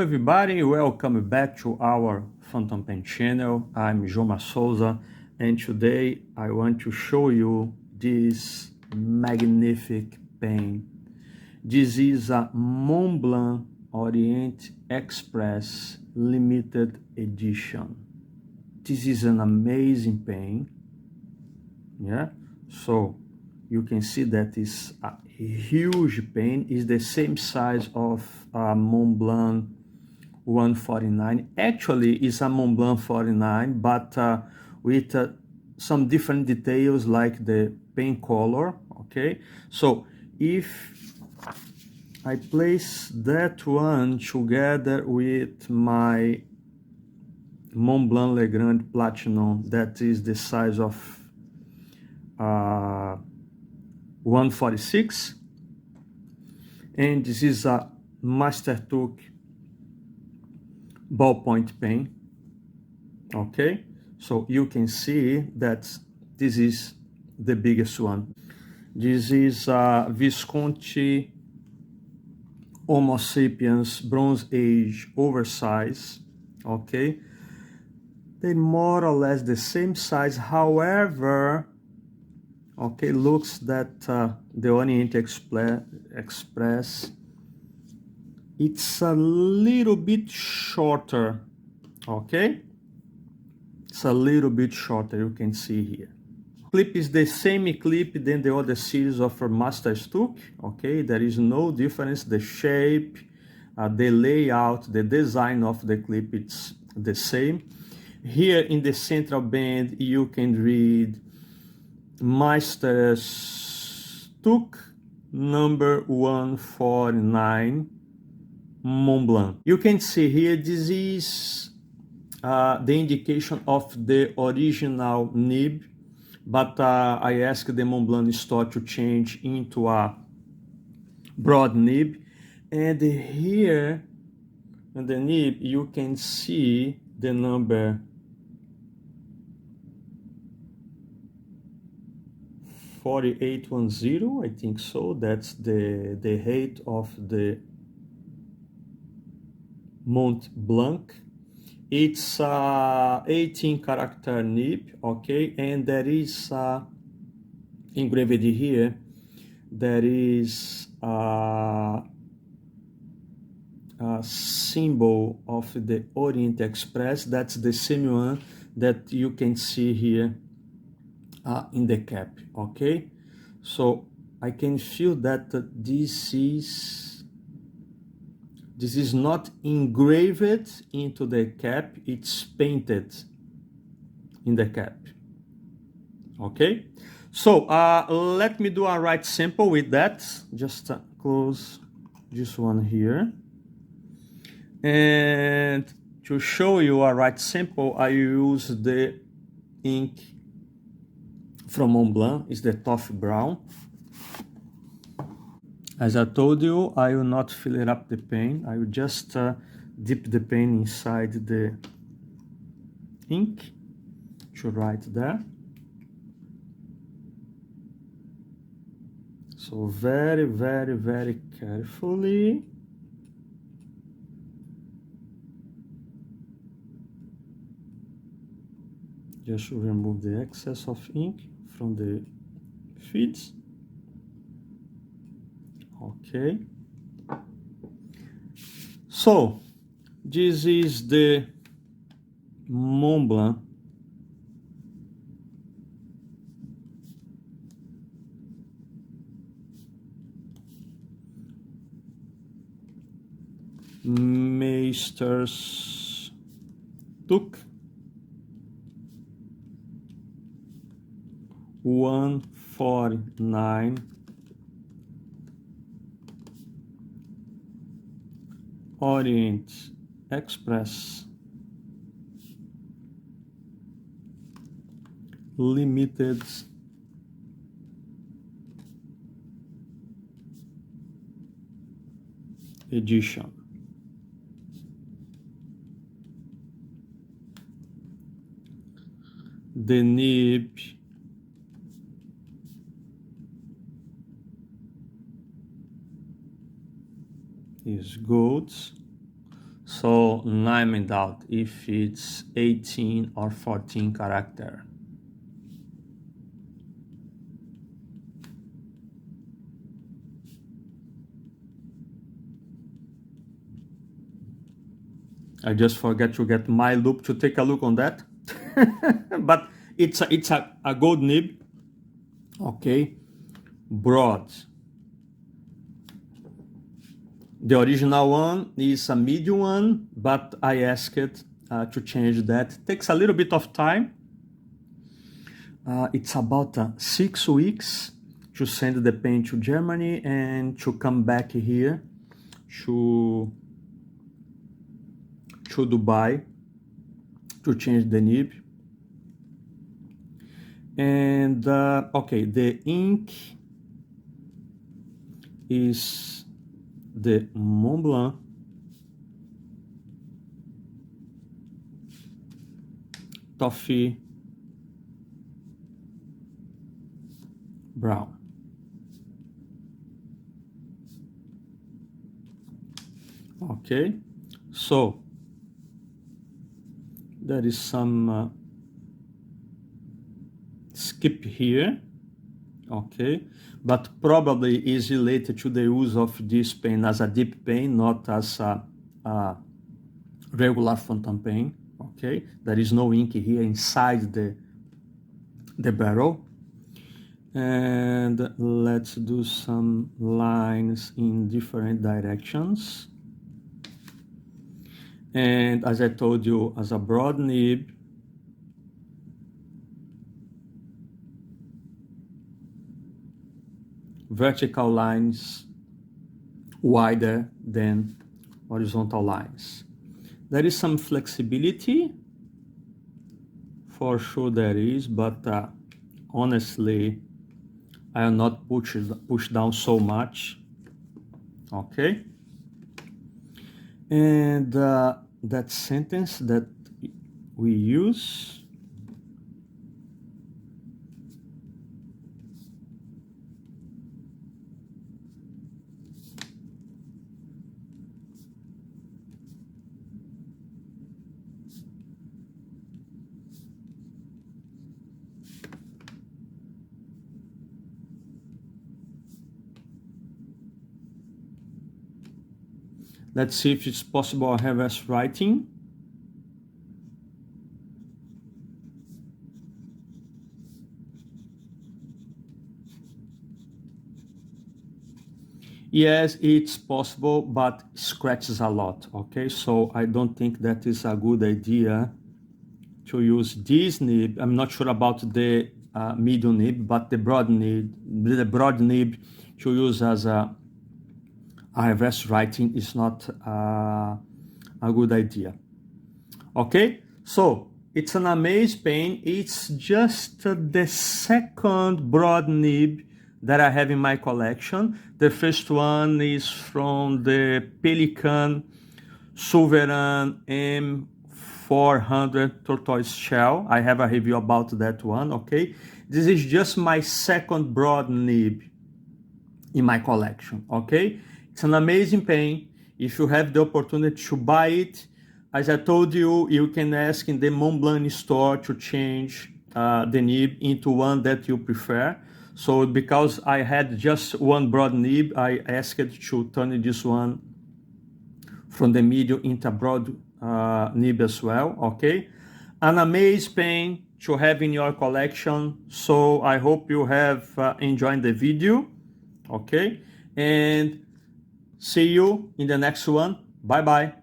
everybody, welcome back to our Phantom Pen channel. I'm Jomar Souza, and today I want to show you this magnificent pen. This is a Montblanc Orient Express limited edition. This is an amazing pen, yeah? So you can see that it's a huge pen. It's the same size of a Montblanc 149. Actually, it's a Montblanc 49, but with some different details like the pen color, okay? So if I place that one together with my Montblanc Legrand Platinum, that is the size of 146, and this is a Mastertook ballpoint pen, okay? So you can see that this is the biggest one. This is a Visconti Homo sapiens Bronze Age oversize, okay? They're more or less the same size, however, okay, looks that the Orient Express, it's a little bit shorter, okay? It's a little bit shorter, you can see here. Clip is the same clip than the other series of Mastertook, okay? There is no difference, the shape, the layout, the design of the clip, it's the same. Here in the central band, you can read Mastertook number 149 Montblanc. You can see here, this is the indication of the original nib, but I asked the Montblanc store to change into a broad nib. And here on the nib, you can see the number 4810, I think so. That's the height of the Montblanc. It's a 18 character nib, okay, and there is engraved here. There is a symbol of the Orient Express. That's the same one that you can see here in the cap, okay? So I can feel that this is not engraved into the cap, it's painted in the cap, okay? So let me do a right sample with that. Just close this one here, and to show you a right sample, I use the ink from Montblanc. Is the toffee brown. As I told you, I will not fill it up the pen. I will just dip the pen inside the ink to write there. So very, very, very carefully. Just to remove the excess of ink from the feeds. Okay. So this is the Montblanc Mastertook 149 Orient Express limited edition. The nib is gold. So now I'm in doubt if it's 18 or 14 character. I just forget to get my loop to take a look on that. But it's a gold nib, okay, broad. The original one is a medium one, but I asked it to change that. It takes a little bit of time. It's about 6 weeks to send the paint to Germany and to come back here to Dubai to change the nib. And okay, the ink is the Montblanc Toffee Brown. Okay, so there is some skip here, okay, but probably is related to the use of this pen as a dip pen, not as a regular fountain pen, okay. There is no ink here inside the barrel. And let's do some lines in different directions. And as I told you, as a broad nib, vertical lines wider than horizontal lines. There is some flexibility, for sure there is, but honestly, I will not push down so much, okay? And that sentence that we use, let's see if it's possible to have us writing. Yes, it's possible, but scratches a lot, okay? So I don't think that is a good idea to use this nib. I'm not sure about the medium nib, but the broad nib to use as a reverse writing is not a good idea. Okay, so it's an amazing pen. It's just the second broad nib that I have in my collection. The first one is from the Pelican Sovereign M400 tortoise shell. I have a review about that one, okay? This is just my second broad nib in my collection, okay? It's an amazing pen. If you have the opportunity to buy it, as I told you, you can ask in the Montblanc store to change the nib into one that you prefer. So because I had just one broad nib, I asked to turn this one from the medium into broad nib as well, okay? An amazing pen to have in your collection. So I hope you have enjoyed the video, okay? And see you in the next one. Bye-bye.